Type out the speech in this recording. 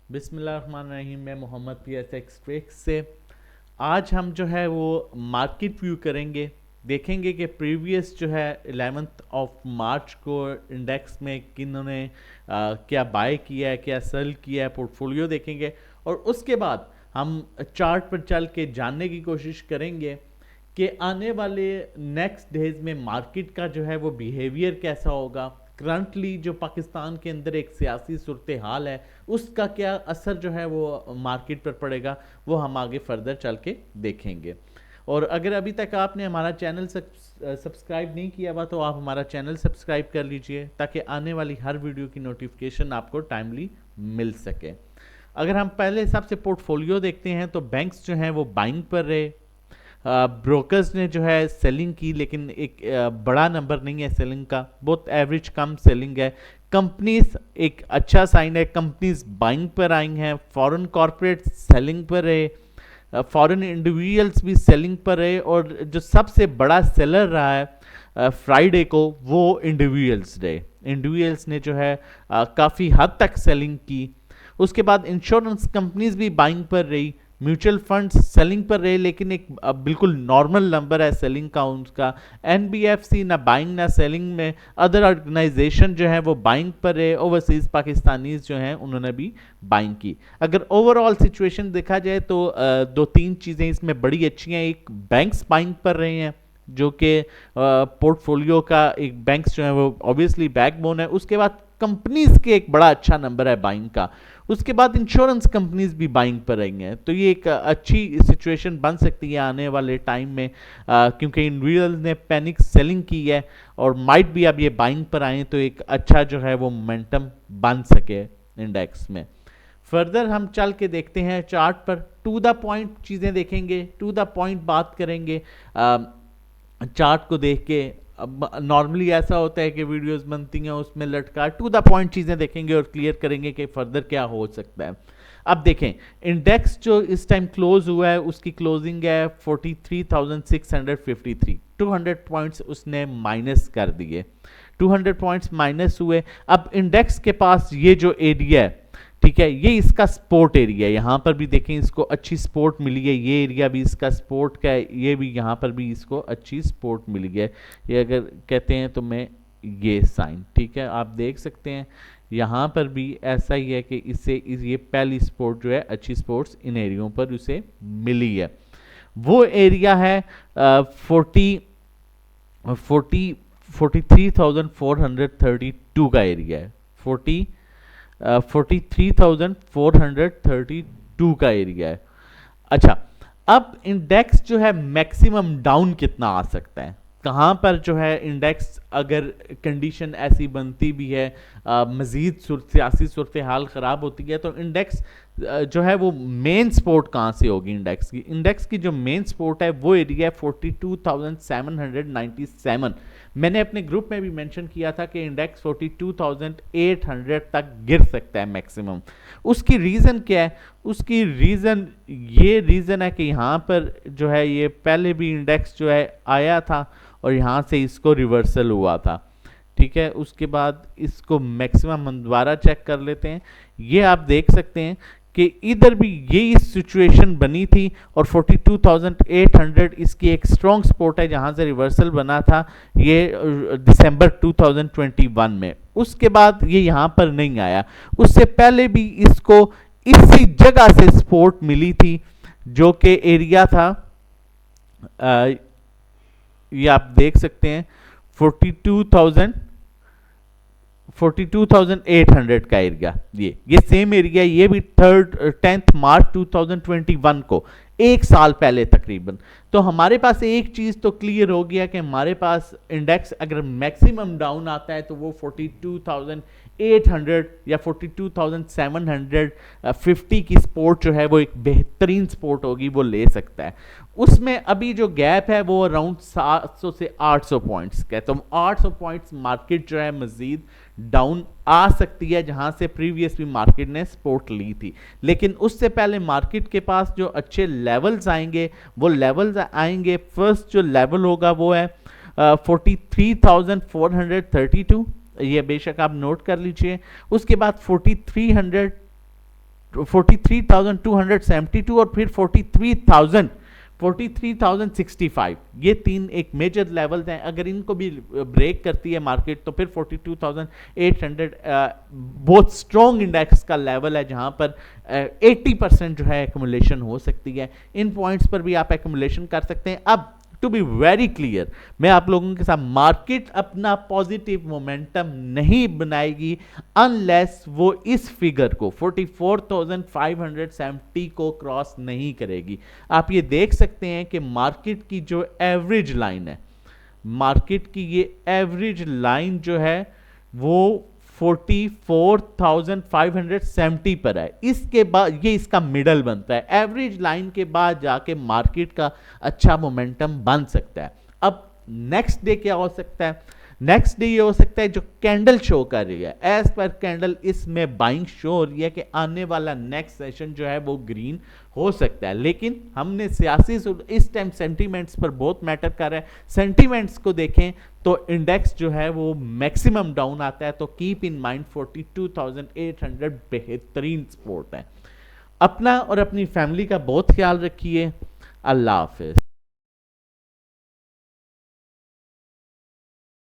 बिस्मिल्लाहिर्रहमानिर्रहीम। मैं Mohammad PSX treks से आज हम जो है वो मार्केट व्यू करेंगे। देखेंगे कि प्रीवियस जो है 11th ऑफ मार्च को इंडेक्स में किन्होंने क्या बाय किया है, क्या सेल किया है, पोर्टफोलियो देखेंगे और उसके बाद हम चार्ट पर चल के जानने की कोशिश करेंगे कि आने वाले नेक्स्ट डेज में मार्केट का जो है वो बिहेवियर कैसा होगा। करंटली जो पाकिस्तान के अंदर एक सियासी सूरत हाल है उसका क्या असर जो है वो मार्केट पर पड़ेगा, वो हम आगे फर्दर चल के देखेंगे। और अगर अभी तक आपने हमारा चैनल सब्सक्राइब नहीं किया हुआ तो आप हमारा चैनल सब्सक्राइब कर लीजिए ताकि आने वाली हर वीडियो की नोटिफिकेशन आपको टाइमली मिल सके। अगर हम पहले हिसाब से पोर्टफोलियो देखते हैं तो बैंक्स जो हैं वो बाइंग पर रहे, ब्रोकर्स ने जो है सेलिंग की, लेकिन एक बड़ा नंबर नहीं है सेलिंग का, बहुत एवरेज कम सेलिंग है। कंपनीज एक अच्छा साइन है, कंपनीज बाइंग पर आई हैं। फॉरेन कॉर्पोरेट सेलिंग पर रहे, फॉरेन इंडिविजुअल्स भी सेलिंग पर रहे और जो सबसे बड़ा सेलर रहा है फ्राइडे को वो इंडिविजुअल्स रहे। इंडिविजुअल्स ने जो है काफ़ी हद तक सेलिंग की। उसके बाद इंश्योरेंस कंपनीज भी बाइंग पर रही, म्यूचुअल फंड्स सेलिंग पर रहे, लेकिन एक बिल्कुल नॉर्मल नंबर है सेलिंग का उनका। एनबीएफसी ना बाइंग ना सेलिंग में, अदर ऑर्गेनाइजेशन जो है वो बाइंग पर रहे। ओवरसीज पाकिस्तानीज जो हैं उन्होंने भी बाइंग की। अगर ओवरऑल सिचुएशन देखा जाए तो दो तीन चीज़ें इसमें बड़ी अच्छी हैं। एक, बैंक्स बाइंग पर रहे हैं जो कि पोर्टफोलियो का एक बैंक्स जो है वो ऑब्वियसली बैकबोन है। उसके बाद कंपनीज के एक बड़ा अच्छा नंबर है बाइंग का। उसके बाद इंश्योरेंस कंपनीज भी बाइंग पर रहेंगे, तो ये एक अच्छी सिचुएशन बन सकती है आने वाले टाइम में, क्योंकि इंडिविजुअल ने पैनिक सेलिंग की है और माइट भी अब ये बाइंग पर आए तो एक अच्छा जो है वो मोमेंटम बन सके इंडेक्स में। फर्दर हम चल के देखते हैं चार्ट पर, टू द पॉइंट चीज़ें देखेंगे, टू द पॉइंट बात करेंगे। चार्ट को देख के अब नॉर्मली ऐसा होता है कि वीडियोस बनती हैं उसमें लटका, टू द पॉइंट चीज़ें देखेंगे और क्लियर करेंगे कि फर्दर क्या हो सकता है। अब देखें, इंडेक्स जो इस टाइम क्लोज हुआ है उसकी क्लोजिंग है 43,653, 200 पॉइंट्स उसने माइनस कर दिए, 200 पॉइंट्स माइनस हुए। अब इंडेक्स के पास ये जो एरिया है, ठीक है, ये इसका सपोर्ट एरिया है। यहाँ पर भी देखें इसको अच्छी सपोर्ट मिली है, ये एरिया भी इसका सपोर्ट का है, ये भी यहाँ पर भी इसको अच्छी सपोर्ट मिली है। ये अगर कहते हैं तो मैं ये साइन, ठीक है, आप देख सकते हैं यहाँ पर भी ऐसा ही है कि इससे ये पहली सपोर्ट जो है अच्छी सपोर्ट्स इन एरियो पर उसे मिली है। वो एरिया है 43,432 का एरिया है, 43,432 का एरिया है। अच्छा, अब इंडेक्स जो है मैक्सिमम डाउन कितना आ सकता है, कहाँ पर जो है इंडेक्स अगर कंडीशन ऐसी बनती भी है, मज़ीद सियासी सूरत हाल ख़राब होती है तो इंडेक्स जो है वो मेन सपोर्ट कहाँ से होगी इंडेक्स की जो मेन सपोर्ट है वो एरिया है 42,797। मैंने अपने ग्रुप में भी मेंशन किया था कि इंडेक्स 42,800 तक गिर सकता है मैक्सिमम। उसकी रीज़न क्या है, उसकी रीज़न ये रीज़न है कि यहाँ पर जो है ये पहले भी इंडेक्स जो है आया था और यहाँ से इसको रिवर्सल हुआ था, ठीक है। उसके बाद इसको मैक्सिमम हम दोबारा चेक कर लेते हैं। ये आप देख सकते हैं कि इधर भी यही सिचुएशन बनी थी और 42,800 इसकी एक स्ट्रॉन्ग सपोर्ट है जहां से रिवर्सल बना था ये दिसंबर 2021 में। उसके बाद ये यहां पर नहीं आया, उससे पहले भी इसको इसी जगह से सपोर्ट मिली थी जो कि एरिया था, ये आप देख सकते हैं 42,800 का एरिया, ये सेम एरिया, ये भी 10 मार्च 2021 को, एक साल पहले तकरीबन। तो हमारे पास एक चीज़ तो क्लियर हो गया कि हमारे पास इंडेक्स अगर मैक्सिमम डाउन आता है तो वो 42,800 या 42,750 की सपोर्ट जो है वो एक बेहतरीन सपोर्ट होगी, वो ले सकता है। उसमें अभी जो गैप है वो अराउंड 700 से 800 पॉइंट्स का है, तो 800 पॉइंट्स मार्केट जो है मजीद डाउन आ सकती है जहां से प्रीवियस भी मार्केट ने सपोर्ट ली थी। लेकिन उससे पहले मार्केट के पास जो अच्छे लेवल्स आएंगे वो लेवल्स आएंगे, फर्स्ट जो लेवल होगा वो है 43,432, ये बेशक आप नोट कर लीजिए। उसके बाद 4300 43,272 और फिर 43,065। ये तीन एक मेजर लेवल्स हैं। अगर इनको भी ब्रेक करती है मार्केट तो फिर 42,800 बहुत स्ट्रॉन्ग इंडेक्स का लेवल है, जहां पर 80% जो है एक्यूमुलेशन हो सकती है। इन पॉइंट्स पर भी आप एक्यूमुलेशन कर सकते हैं। अब टू बी वेरी क्लियर, मैं आप लोगों के साथ, मार्केट अपना पॉजिटिव मोमेंटम नहीं बनाएगी अनलेस वो इस फिगर को 44,570 को क्रॉस नहीं करेगी। आप ये देख सकते हैं कि मार्केट की जो एवरेज लाइन है, मार्केट की ये एवरेज लाइन जो है वो 44,570 पर है। इसके बाद ये इसका मिडल बनता है। एवरेज लाइन के बाद जाके मार्केट का अच्छा मोमेंटम बन सकता है। अब नेक्स्ट डे क्या हो सकता है? नेक्स्ट डे ये हो सकता है जो कैंडल शो कर रही है, एज पर कैंडल इसमें बाइंग शो हो रही है कि आने वाला नेक्स्ट सेशन जो है वो ग्रीन हो सकता है। लेकिन हमने सियासी इस टाइम सेंटीमेंट्स पर बहुत मैटर कर रहा है। सेंटीमेंट्स को देखें तो इंडेक्स जो है वो मैक्सिमम डाउन आता है, तो कीप इन माइंड 42,800 बेहतरीन सपोर्ट है। अपना और अपनी फैमिली का बहुत ख्याल रखिए। अल्लाह हाफिज।